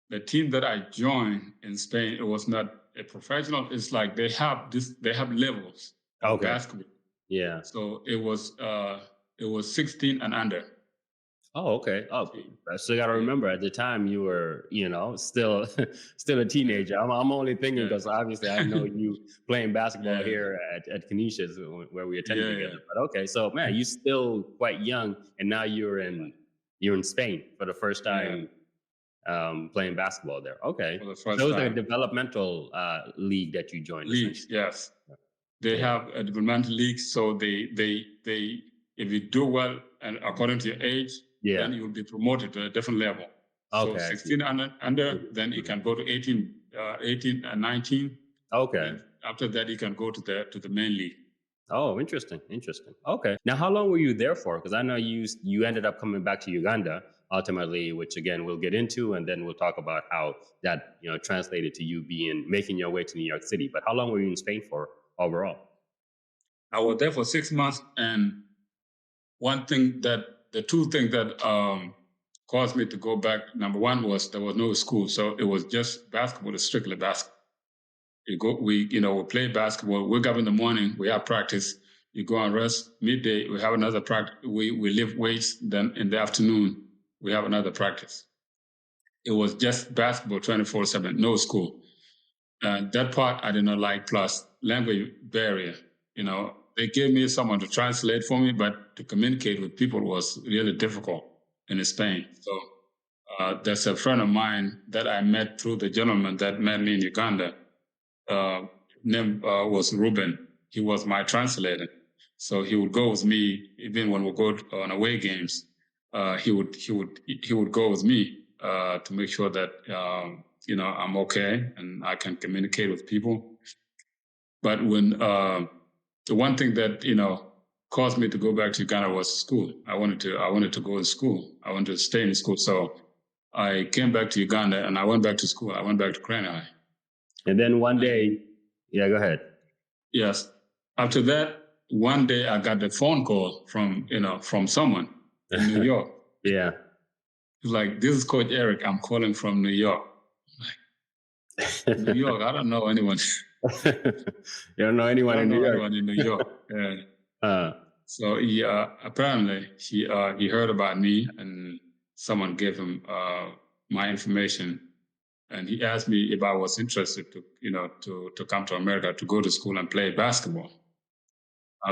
The team that I joined in Spain, it was not a professional. It's like they have levels of basketball.
Yeah.
So it was 16 and under.
Oh, okay. Oh, so you got to remember at the time you were, still a teenager. I'm only thinking because obviously I know you playing basketball here at Canisius where we attended together. But okay, so man, you still quite young, and now you're in Spain for the first time playing basketball there. Okay,
for the
so
first
it was
time.
like a developmental league that you joined.
Leagues, yes. They have a developmental league, so they if you do well and according to your age, then you will be promoted to a different level. So 16 and under, then you can go to 18 and 19.
Okay.
And after that, you can go to the main league.
Oh, interesting. Okay. Now, how long were you there for? Because I know you ended up coming back to Uganda ultimately, which again we'll get into, and then we'll talk about how that translated to you making your way to New York City. But how long were you in Spain for overall?
I was there for 6 months, and the two things that caused me to go back. Number one was there was no school, so it was just basketball, strictly basketball. We play basketball. Wake up in the morning, we have practice. You go and rest. Midday, we have another practice. We lift weights. Then in the afternoon, we have another practice. It was just basketball 24/7, no school. That part I did not like. Plus language barrier. They gave me someone to translate for me, but to communicate with people was really difficult in Spain. So there's a friend of mine that I met through the gentleman that met me in Uganda. Name was Ruben. He was my translator. So he would go with me even when we go on away games. He would go with me to make sure that I'm okay and I can communicate with people. But when the one thing that caused me to go back to Uganda was school. I wanted to go to school. I wanted to stay in school. So I came back to Uganda and I went back to school. I went back to Krenai.
And then one day, go ahead.
Yes. After that, one day I got a phone call from someone in New York.
Yeah.
He's like, "This is Coach Eric. I'm calling from New York." I'm like, New York? I don't know anyone.
You don't know anyone in New York?
Anyone in New York. So he apparently he heard about me and someone gave him my information. And he asked me if I was interested to come to America to go to school and play basketball.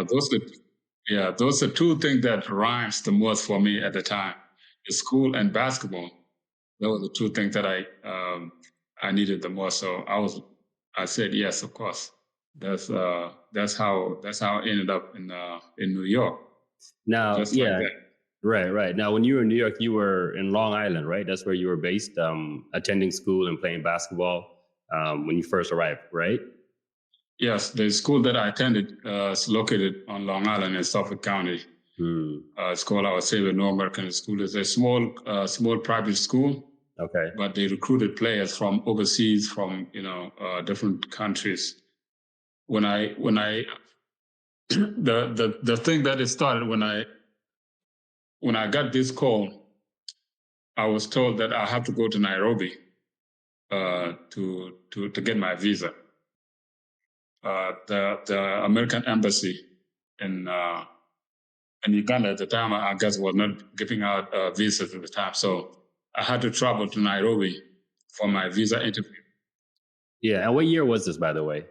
Those are two things that rhymes the most for me at the time: school and basketball. Those were the two things that I needed the most. So I said yes, of course. That's how I ended up in New York.
Now,
just like that.
Right. Now, when you were in New York, you were in Long Island, right? That's where you were based, attending school and playing basketball when you first arrived, right?
Yes, the school that I attended is located on Long Island in Suffolk County. It's called our Savior New American School. It's a small private school.
Okay.
But they recruited players from overseas, from different countries. When I the thing that it started when I got this call, I was told that I have to go to Nairobi to get my visa. The American embassy in Uganda at the time, I guess, was not giving out visas at the time. So I had to travel to Nairobi for my visa interview.
Yeah, and what year was this, by the way?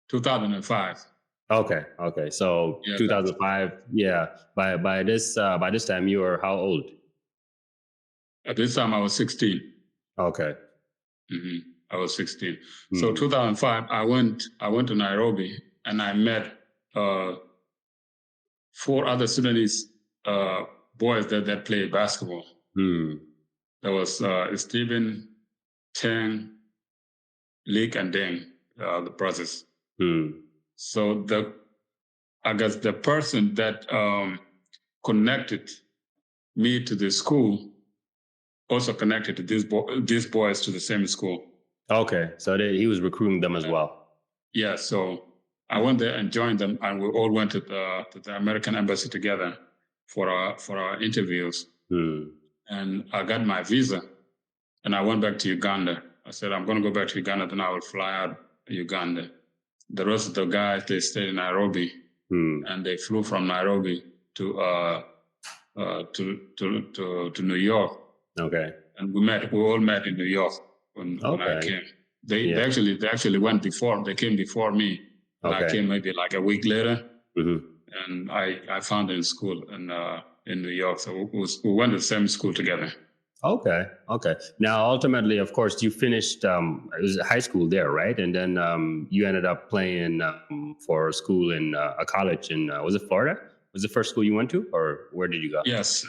2005.
Okay. So 2005. Yeah. By this time, you were how old?
At this time, I was 16.
Okay.
Mm-hmm. I was 16. So 2005, I went to Nairobi and I met 4 other Sudanese boys that played basketball. There was Stephen, Cheng, Leek, and Deng, the brothers. So I guess the person that connected me to the school also connected to these boys to the same school.
Okay, so he was recruiting them as well.
Yeah, so I went there and joined them, and we all went to the American embassy together for our interviews. And I got my visa, and I went back to Uganda. I said, I'm going to go back to Uganda, then I will fly out Uganda. The rest of the guys, they stayed in Nairobi, and they flew from Nairobi to New York.
Okay.
And we all met in New York when I came. They actually went before. They came before me. And I came maybe like a week later. And I found them in school in New York. So we went to the same school together.
Okay. Now, ultimately, of course, you finished it was high school there, right? And then you ended up playing for a school in a college in was it Florida? Was the first school you went to, or where did you go?
Yes,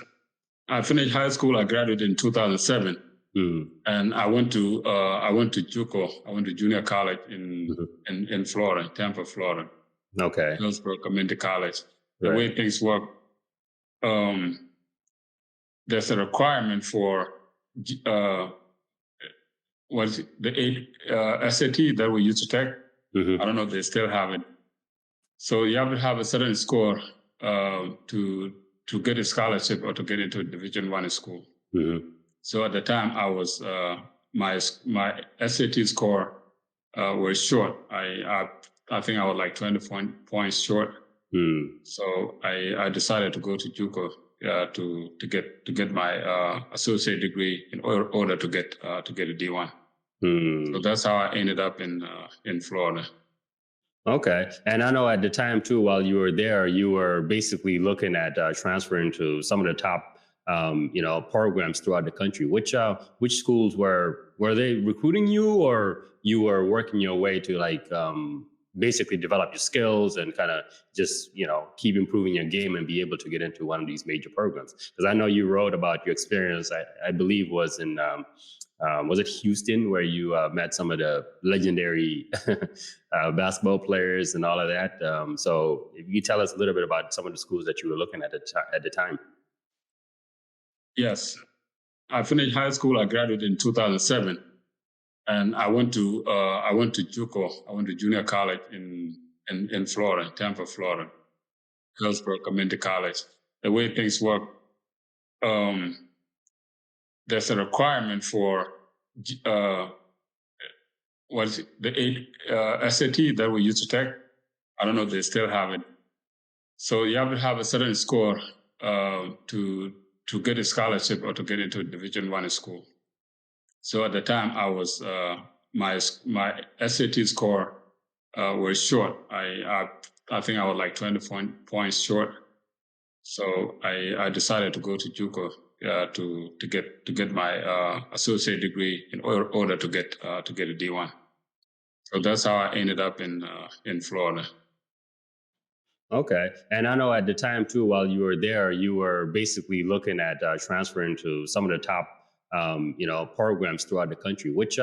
I finished high school. I graduated in 2007, and I went to JUCO. I went to junior college in Florida, Tampa, Florida.
Okay.
Hillsborough Community College. The way things work. There's a requirement for SAT that we used to take. I don't know if they still have it. So you have to have a certain score to get a scholarship or to get into a Division I school. So at the time, I was my SAT score was short. I think I was like 20 points short. So I decided to go to JUCO to get my associate degree in order to get a D1. So that's how I ended up in Florida.
Okay. And I know at the time too, while you were there, you were basically looking at transferring to some of the top programs throughout the country. Which schools were they recruiting you, or you were working your way to basically develop your skills and kind of just, keep improving your game and be able to get into one of these major programs? Because I know you wrote about your experience, I believe was in, was it Houston, where you met some of the legendary basketball players and all of that. So if you tell us a little bit about some of the schools that you were looking at the time.
Yes. I finished high school. I graduated in 2007. And I went to JUCO. I went to junior college in Florida, Tampa, Florida, Hillsborough Community College. The way things work, there's a requirement for SAT that we used to take. I don't know if they still have it. So you have to have a certain score to get a scholarship or to get into a Division I school. So at the time, I was my SAT score was short. I think I was like 20 points short. So I decided to go to JUCO to get my associate degree in order to get a D1. So that's how I ended up in Florida.
Okay. And I know at the time too, while you were there, you were basically looking at transferring to some of the top programs throughout the country. Which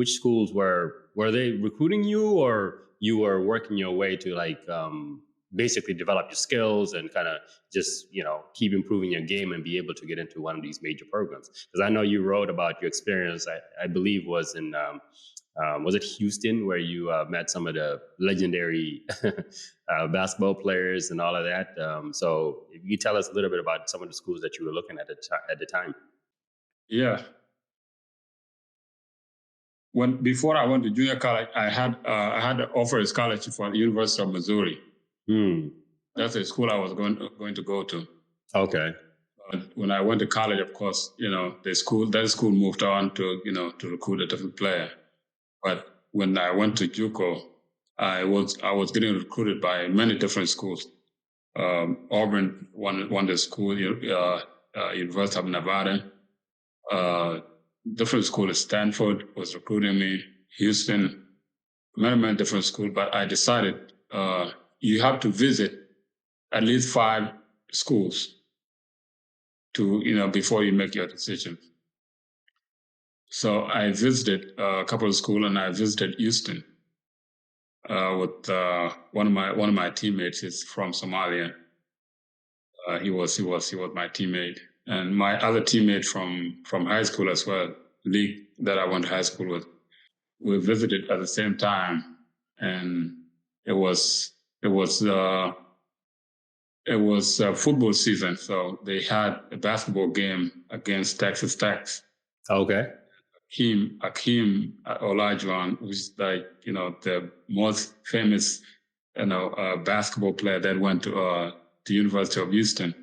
schools were they recruiting you, or you were working your way to basically develop your skills and kind of just, keep improving your game and be able to get into one of these major programs? Because I know you wrote about your experience, I believe was in, was it Houston, where you met some of the legendary basketball players and all of that. So if you tell us a little bit about some of the schools that you were looking at the time.
Yeah. Before I went to junior college, I had offered a scholarship for the University of Missouri. That's a school I was going to go to.
Okay.
When I went to college, of course, that school moved on to recruit a different player. But when I went to JUCO, I was getting recruited by many different schools. Auburn won the school, University of Nevada. Different schools. Stanford was recruiting me. Houston, many different schools, but I decided you have to visit at least 5 schools to, before you make your decision. So I visited a couple of schools, and I visited Houston with one of my teammates. Is from Somalia. He was my teammate, and my other teammate from high school as well, league that I went to high school with. We visited at the same time, and it was football season, so they had a basketball game against Texas Tech.
Okay.
Akeem Olajuwon, who's like, the most famous, basketball player that went to the University of Houston,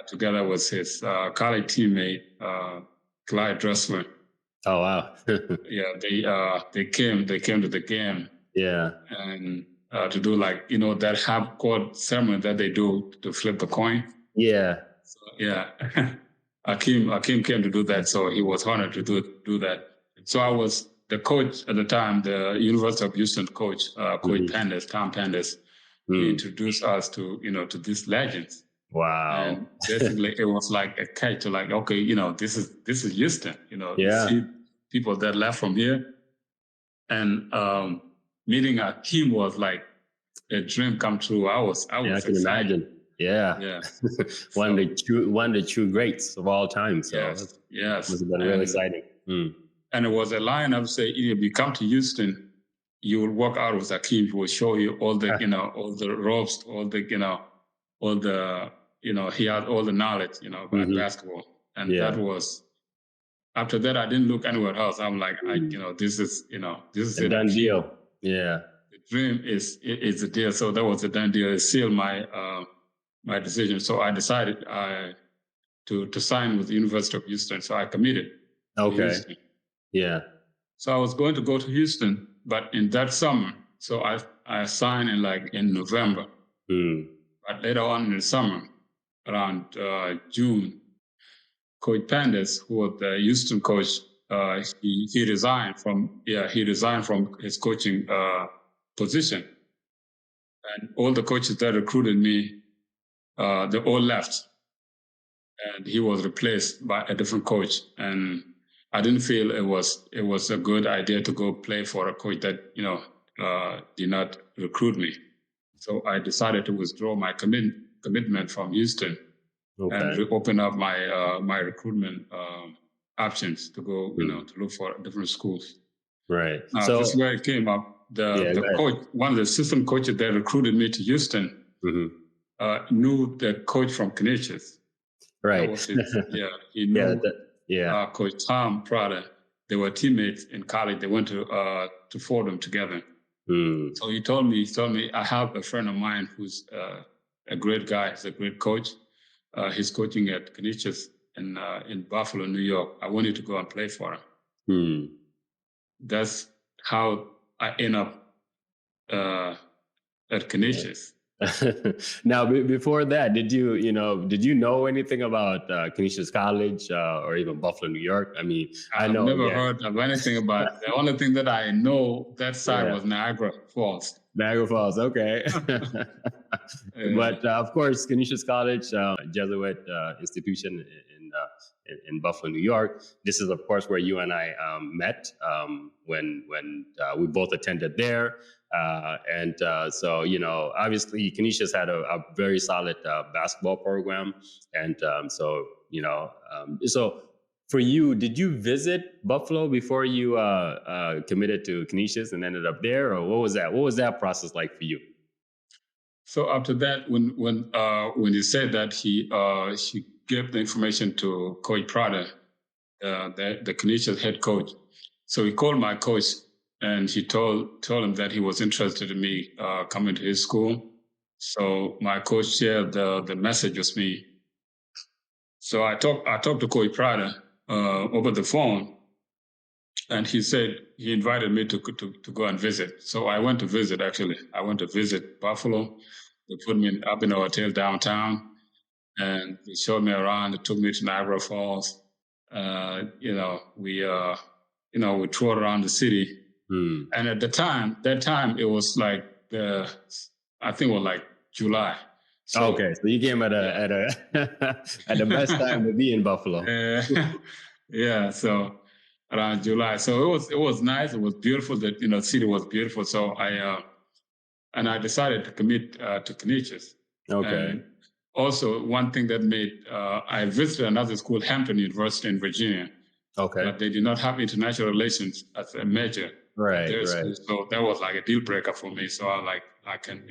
together with his college teammate, Clyde Dressler.
Oh, wow.
Yeah, they came to the game.
Yeah.
And to do that half-court ceremony that they do to flip the coin.
Yeah.
So, yeah. Akeem came to do that, so he was honored to do that. So I was the coach at the time, the University of Houston coach, Coach Tom Pandas. He introduced us to these legends.
Wow.
And basically, it was like a catch to okay, this is Houston.
Yeah.
See people that left from here, and meeting Akeem was like a dream come true. I was
I can
excited.
imagine. Yeah. one of the true greats of all time. So
yes,
must have been really exciting.
And it was a line I would say, if you come to Houston, you will walk out with Akeem. He will show you all the all the ropes, all the he had all the knowledge about basketball. And that was, after that I didn't look anywhere else. I'm like, this is
a done deal. Yeah.
The dream is a deal. So that was a done deal. It sealed my decision. So I decided to sign with the University of Houston. So I committed.
Okay. Yeah.
So I was going to go to Houston, but in that summer, so I signed in November. But later on in the summer, around June, Coach Pandas, who was the Houston coach, he resigned from his coaching position, and all the coaches that recruited me, they all left, and he was replaced by a different coach. And I didn't feel it was a good idea to go play for a coach that did not recruit me. So I decided to withdraw my commitment from Houston and open up my recruitment options to go to look for different schools.
Right.
So this is where it came up. The coach, one of the assistant coaches that recruited me to Houston, knew the coach from Canisius.
Right.
He knew Coach Tom Prada. They were teammates in college. They went to Fordham together. So he told me, I have a friend of mine who's a great guy. He's a great coach. He's coaching at Canisius in Buffalo, New York. I want you to go and play for him. That's how I end up at Canisius.
Now, before that, did you know anything about Canisius College or even Buffalo, New York? I mean,
I've never heard of anything about it. The only thing that I know that side was Niagara Falls.
Niagara Falls, okay. But of course, Canisius College, Jesuit institution in Buffalo, New York. This is, of course, where you and I met when we both attended there. So, obviously Canisius had a very solid basketball program. And so for you, did you visit Buffalo before you committed to Canisius and ended up there? Or what was that? What was that process like for you?
So after that, when he said that, he gave the information to Coach Prada, the Canisius head coach. So he called my coach, and he told him that he was interested in me coming to his school. So my coach shared the message with me. So I talked to Coach Prada over the phone, and he said he invited me to go and visit. So I went to visit. Actually, I went to visit Buffalo. They put me up in a hotel downtown, and they showed me around. They took me to Niagara Falls. We toured around the city.
Hmm.
And at that time it was like I think it was like July.
Okay,
So
so you came at
yeah.
a at the best time to be in Buffalo.
Uh, yeah, so around July. So it was nice. It was beautiful. The city was beautiful. So I decided to commit to Canisius.
Okay.
And also one thing that made I visited another school, Hampton University in Virginia,
Okay.
but they did not have international relations as a major at
Right.
their
Right.
school. So that was like a deal breaker for me. So I like I can.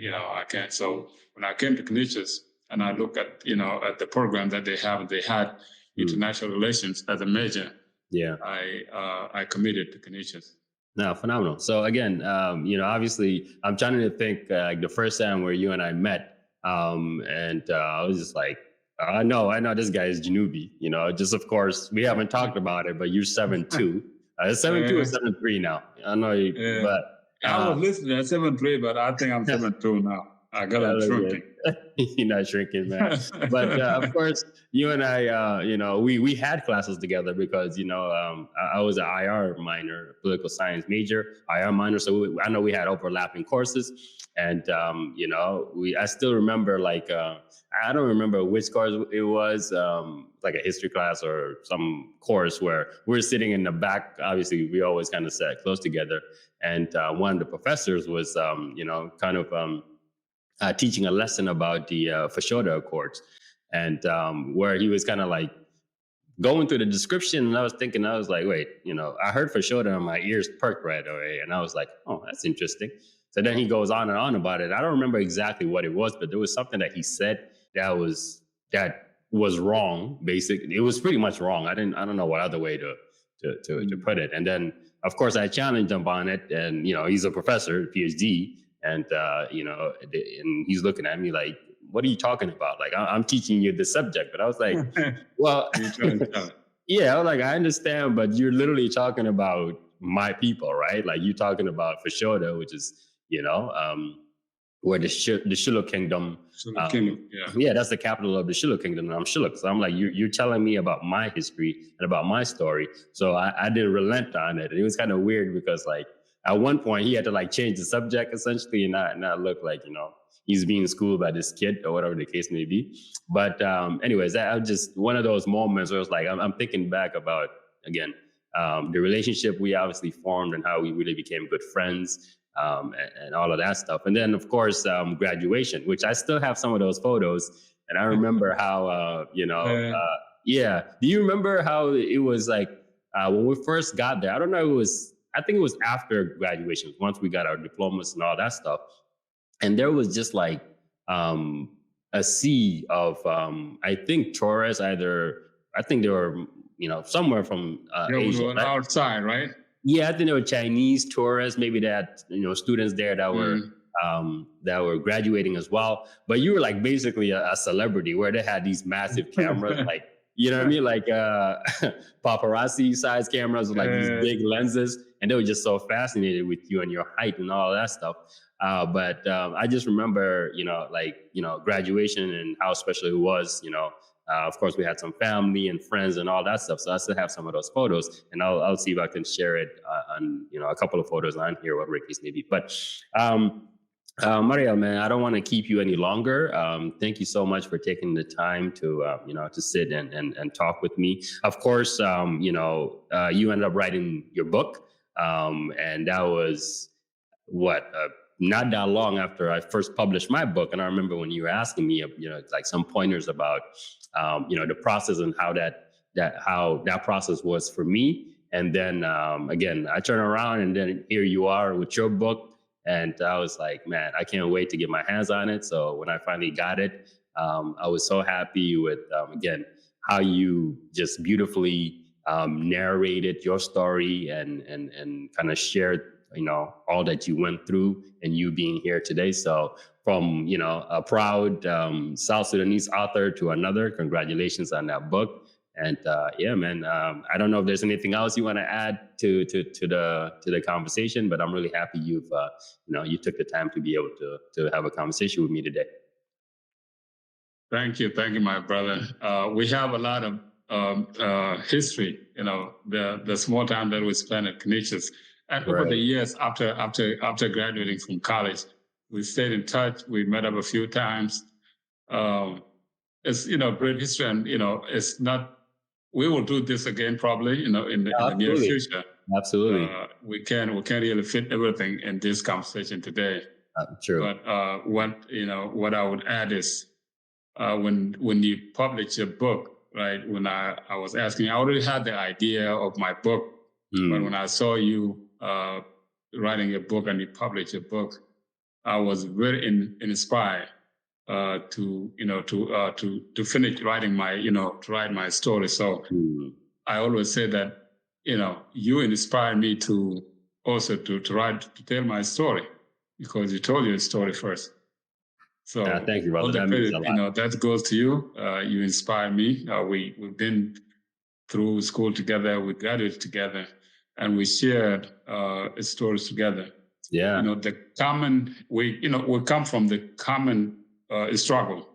So when I came to Canisius and I look at the program that they had international relations as a major.
Yeah.
I committed to Canisius.
No, phenomenal. So again, obviously, I'm trying to think like the first time where you and I met, and I was just like, I know this guy is Janubi. Just of course we haven't talked about it, but you're 7'2". 7'2" or
Uh,
7'3" now. I know,
uh,
but
I was listening at 7'3", but I think I'm 7'2" now. I got it shrinking.
You're not shrinking, man. But of course, you and I, we had classes together because I was an IR minor, political science major, IR minor. So I know we had overlapping courses, and I still remember like I don't remember which course it was, like a history class or some course where we're sitting in the back. Obviously, we always kind of sat close together, and one of the professors was kind of teaching a lesson about the Fashoda Accords, and where he was kind of like going through the description, and I was like, wait, I heard Fashoda and my ears perked right away, and I was like, oh, that's interesting. So then he goes on and on about it. I don't remember exactly what it was, but there was something that he said that was wrong. Basically, it was pretty much wrong. I don't know what other way to put it. And then, of course, I challenged him on it, and he's a professor, PhD, and and he's looking at me like, what are you talking about? Like, I'm teaching you the subject. But I was like, well, yeah, I was like, I understand, but you're literally talking about my people, right? Like, you're talking about Fashoda, which is, where the Shilluk Kingdom.
Yeah.
Yeah, that's the capital of the Shilluk Kingdom, and I'm Shilluk. So I'm like, you're telling me about my history and about my story. So I didn't relent on it. And it was kind of weird because like at one point he had to like change the subject essentially and not look like he's being schooled by this kid or whatever the case may be. But anyways, that was just one of those moments where it's like I'm thinking back about again the relationship we obviously formed and how we really became good friends. And all of that stuff. And then, of course, graduation, which I still have some of those photos. And I remember how, yeah. Do you remember how it was like when we first got there? I don't know. I think it was after graduation, once we got our diplomas and all that stuff. And there was just like a sea of, I think, tourists, I think they were, somewhere from Asia.
Right? Outside, right?
Yeah, I think there were Chinese tourists, maybe that students there that were graduating as well. But you were like basically a celebrity where they had these massive cameras, like what I mean, like paparazzi size cameras with like these big lenses, and they were just so fascinated with you and your height and all that stuff. But I just remember, graduation and how special it was, of course, we had some family and friends and all that stuff. So I still have some of those photos, and I'll see if I can share it on a couple of photos on here, what Ricky's maybe. But Marial, man, I don't want to keep you any longer. Thank you so much for taking the time to to sit and talk with me. Of course, you ended up writing your book, and that was what. Not that long after I first published my book. And I remember when you were asking me, like some pointers about, the process and how that process was for me. And then again, I turn around and then here you are with your book. And I was like, man, I can't wait to get my hands on it. So when I finally got it, I was so happy with, again, how you just beautifully narrated your story and kind of shared all that you went through and you being here today. So from, a proud South Sudanese author to another, congratulations on that book. And yeah, man, I don't know if there's anything else you want to add to the conversation, but I'm really happy you took the time to be able to have a conversation with me today.
Thank you, my brother. We have a lot of history. The small time that we spent at Canisius. And over the years, after graduating from college, we stayed in touch. We met up a few times. It's great history, and it's not. We will do this again probably, in the near future.
Absolutely.
We can't really fit everything in this conversation today.
True.
But what I would add is when you publish a book, right? When I was asking, I already had the idea of my book, but when I saw you writing a book and you publish a book, I was very inspired to finish writing to write my story. So I always say that you inspired me to also to tell my story, because you told your story first. So
thank you, brother.
That means a lot. That goes to you. You inspire me. We've been through school together. We graduated together, and we shared stories together.
Yeah.
The common we come from the common struggle,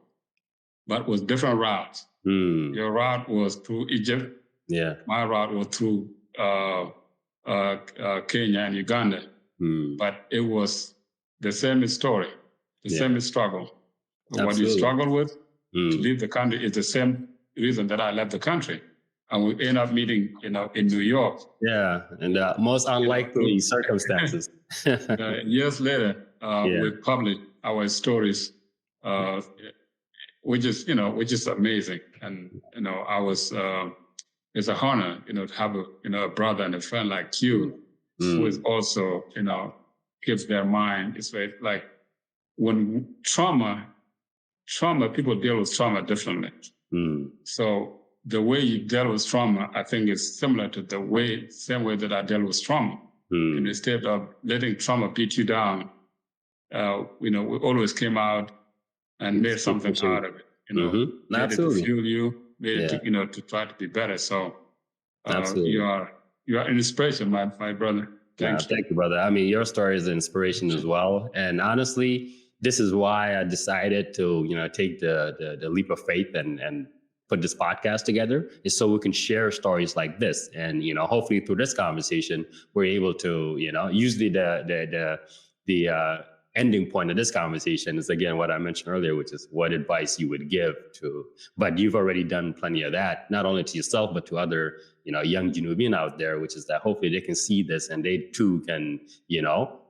but with different routes. Your route was through Egypt.
Yeah.
My route was through Kenya and Uganda. But it was the same story, the same struggle. Absolutely. What you struggle with to leave the country is the same reason that I left the country. And we end up meeting, in New York.
Yeah, and most unlikely circumstances.
Years later, we published our stories, which is amazing. And I was, it's an honor, to have a brother and a friend like you, who is also, keeps their mind. It's very, like, when trauma, people deal with trauma differently. So the way you deal with trauma, I think, is similar to same way that I deal with trauma. And instead of letting trauma beat you down, we always came out and made something out of it. Made it to fuel you, made it to try to be better. So you are an inspiration, my brother. Thank you,
brother. I mean, your story is an inspiration as well. And honestly, this is why I decided to take the leap of faith and put this podcast together, is so we can share stories like this. And, hopefully through this conversation, we're able to, usually the ending point of this conversation is, again, what I mentioned earlier, which is what advice you would give to, but you've already done plenty of that, not only to yourself, but to other, young Genuvian out there, which is that hopefully they can see this and they too can,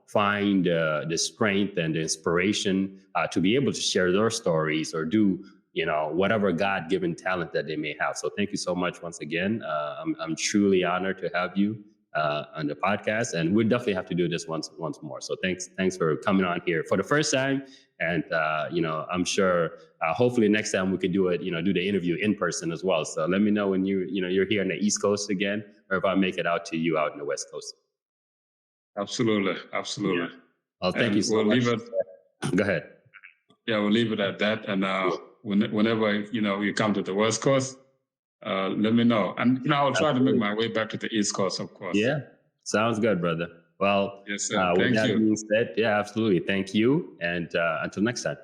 find the strength and the inspiration to be able to share their stories or do, whatever God-given talent that they may have. So thank you so much once again. I'm truly honored to have you on the podcast, and we'll definitely have to do this once more. So thanks for coming on here for the first time. And I'm sure hopefully next time we could do it, do the interview in person as well. So let me know when you're here on the East Coast again, or if I make it out to you out in the West Coast.
Absolutely.
Yeah. Well, thank you so much. Go ahead.
Yeah, we'll leave it at that. And whenever you come to the West Coast, let me know. And I'll try to make my way back to the East Coast, of course.
Yeah, sounds good, brother. Well,
yes, sir.
With that being said, yeah, absolutely. Thank you. And until next time.